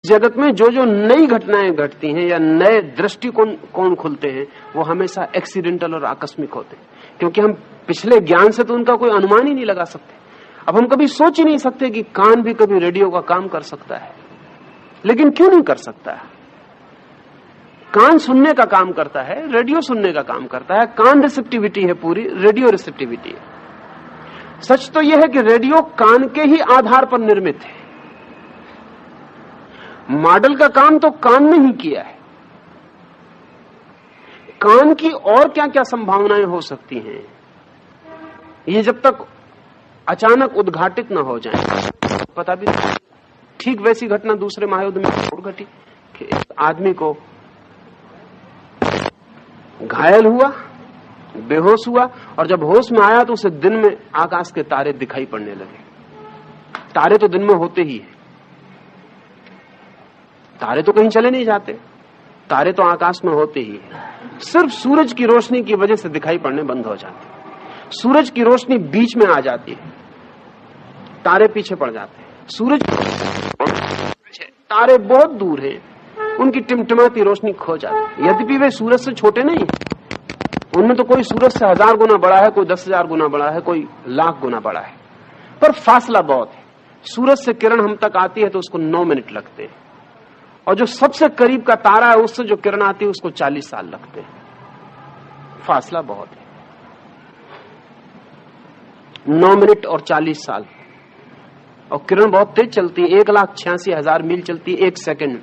जगत में जो जो नई घटनाएं घटती हैं या नए दृष्टिकोण खुलते हैं वो हमेशा एक्सीडेंटल और आकस्मिक होते हैं, क्योंकि हम पिछले ज्ञान से तो उनका कोई अनुमान ही नहीं लगा सकते। अब हम कभी सोच ही नहीं सकते कि कान भी कभी रेडियो का काम कर सकता है, लेकिन क्यों नहीं कर सकता है? कान सुनने का काम करता है, रेडियो सुनने का काम करता है। कान रिसेप्टिविटी है पूरी, रेडियो रिसेप्टिविटी है। सच तो यह है कि रेडियो कान के ही आधार पर निर्मित है। मॉडल का काम तो कान ने ही किया है। कान की और क्या क्या संभावनाएं हो सकती हैं, ये जब तक अचानक उद्घाटित ना हो जाए पता भी नहीं। ठीक वैसी घटना दूसरे महायुद्ध में घटी कि एक आदमी को घायल हुआ, बेहोश हुआ, और जब होश में आया तो उसे दिन में आकाश के तारे दिखाई पड़ने लगे। तारे तो दिन में होते ही है, तारे तो कहीं चले नहीं जाते, तारे तो आकाश में होते ही है। सिर्फ सूरज की रोशनी की वजह से दिखाई पड़ने बंद हो जाते। सूरज की रोशनी बीच में आ जाती है, तारे पीछे पड़ जाते हैं। सूरज तारे बहुत दूर हैं, उनकी टिमटिमाती रोशनी खो जाती है। यद्यपि वे सूरज से छोटे नहीं, उनमें तो कोई सूरज से 1000 गुना बड़ा है, कोई 10,000 गुना बड़ा है, कोई 1,00,000 गुना बड़ा है, पर फासला बहुत है। सूरज से किरण हम तक आती है तो उसको 9 मिनट लगते हैं, और जो सबसे करीब का तारा है उससे जो किरण आती है उसको 40 साल लगते हैं। फासला बहुत है, 9 मिनट और 40 साल। और किरण बहुत तेज चलती है, 1,86,000 मील चलती है 1 सेकंड में।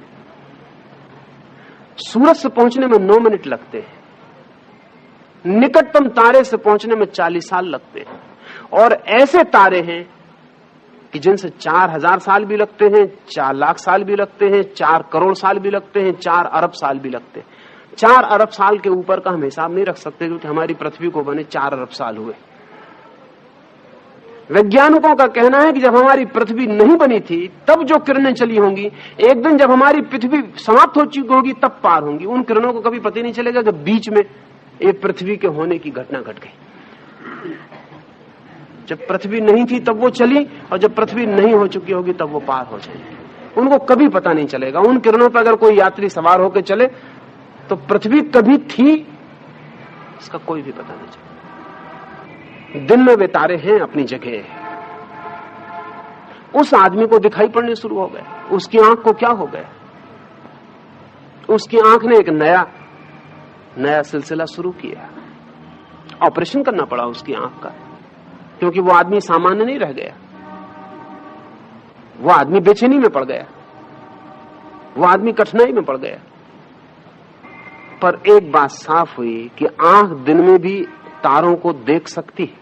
सूरज से पहुंचने में 9 मिनट लगते हैं, निकटतम तारे से पहुंचने में 40 साल लगते हैं। और ऐसे तारे हैं कि जिनसे 4,000 साल भी लगते हैं, 4 लाख साल भी लगते हैं, 4 करोड़ साल भी लगते हैं, 4 अरब साल भी लगते हैं। 4 अरब साल के ऊपर का हम हिसाब नहीं रख सकते, क्योंकि हमारी पृथ्वी को बने 4 अरब साल हुए। वैज्ञानिकों का कहना है कि जब हमारी पृथ्वी नहीं बनी थी तब जो किरणें चली होंगी, एक दिन जब हमारी पृथ्वी समाप्त हो चुकी होगी तब पार होंगी। उन किरणों को कभी पता ही नहीं चलेगा कि बीच में एक पृथ्वी के होने की घटना घट गई। जब पृथ्वी नहीं थी तब वो चली, और जब पृथ्वी नहीं हो चुकी होगी तब वो पार हो जाएगी। उनको कभी पता नहीं चलेगा। उन किरणों पर अगर कोई यात्री सवार होकर चले तो पृथ्वी कभी थी इसका कोई भी पता नहीं चलेगा। दिन में वे तारे हैं अपनी जगह। उस आदमी को दिखाई पड़ने शुरू हो गए। उसकी आंख को क्या हो गया? उसकी आंख ने एक नया सिलसिला शुरू किया। ऑपरेशन करना पड़ा उसकी आंख का, क्योंकि वो आदमी सामान्य नहीं रह गया। वो आदमी बेचैनी में पड़ गया, वो आदमी कठिनाई में पड़ गया। पर एक बात साफ हुई कि आंख दिन में भी तारों को देख सकती है।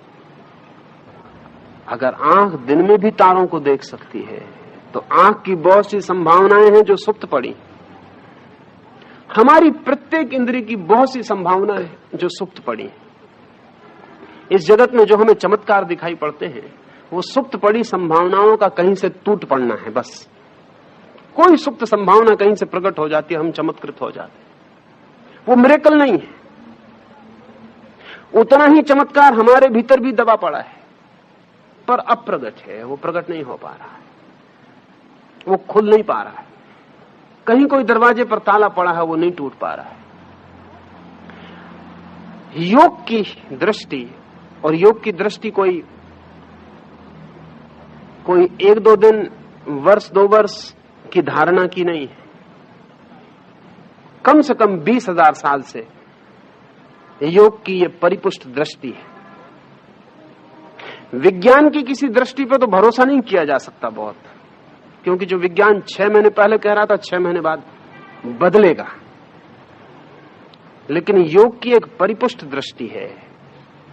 अगर आंख दिन में भी तारों को देख सकती है तो आंख की बहुत सी संभावनाएं हैं जो सुप्त पड़ी। हमारी प्रत्येक इंद्रिय की बहुत सी संभावनाएं हैं जो सुप्त पड़ी। इस जगत में जो हमें चमत्कार दिखाई पड़ते हैं वो सुप्त पड़ी संभावनाओं का कहीं से टूट पड़ना है। बस कोई सुप्त संभावना कहीं से प्रकट हो जाती है, हम चमत्कृत हो जाते हैं। वो मिरेकल नहीं है। उतना ही चमत्कार हमारे भीतर भी दबा पड़ा है, पर अप्रगट है। वो प्रकट नहीं हो पा रहा है, वो खुल नहीं पा रहा है। कहीं कोई दरवाजे पर ताला पड़ा है, वो नहीं टूट पा रहा है। योग की दृष्टि, और योग की दृष्टि कोई 1-2 दिन, वर्ष 2 वर्ष की धारणा की नहीं है। कम से कम 20,000 साल से योग की ये परिपुष्ट दृष्टि है। विज्ञान की किसी दृष्टि पर तो भरोसा नहीं किया जा सकता बहुत, क्योंकि जो विज्ञान 6 महीने पहले कह रहा था 6 महीने बाद बदलेगा। लेकिन योग की एक परिपुष्ट दृष्टि है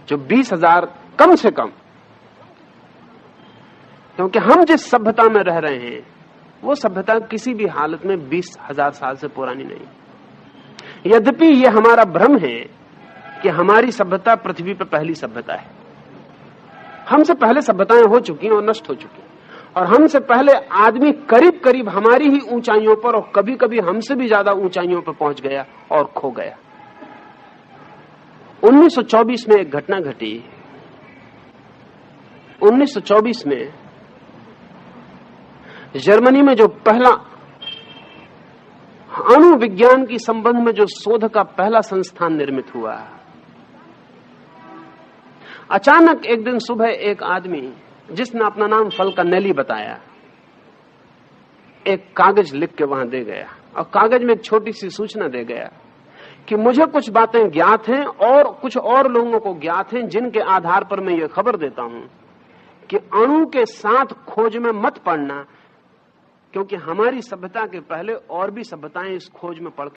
जो 20,000 कम से कम, क्योंकि हम जिस सभ्यता में रह रहे हैं वो सभ्यता किसी भी हालत में 20,000 साल से पुरानी नहीं। यद्यपि ये हमारा भ्रम है कि हमारी सभ्यता पृथ्वी पर पहली सभ्यता है। हमसे पहले सभ्यताएं हो चुकी हैं और नष्ट हो चुकी हैं, और हमसे पहले आदमी करीब करीब हमारी ही ऊंचाइयों पर और कभी कभी हमसे भी ज्यादा ऊंचाइयों पर पहुंच गया और खो गया। 1924 में एक घटना घटी। 1924 में जर्मनी में जो पहला अणु विज्ञान की संबंध में जो शोध का पहला संस्थान निर्मित हुआ। अचानक एक दिन सुबह एक आदमी जिसने अपना नाम फल्कनेली बताया, एक कागज लिख के वहां दे गया और कागज में एक छोटी सी सूचना दे गया कि मुझे कुछ बातें ज्ञात हैं और कुछ और लोगों को ज्ञात हैं, जिनके आधार पर मैं ये खबर देता हूं कि अणु के साथ खोज में मत पड़ना, क्योंकि हमारी सभ्यता के पहले और भी सभ्यताएं इस खोज में पड़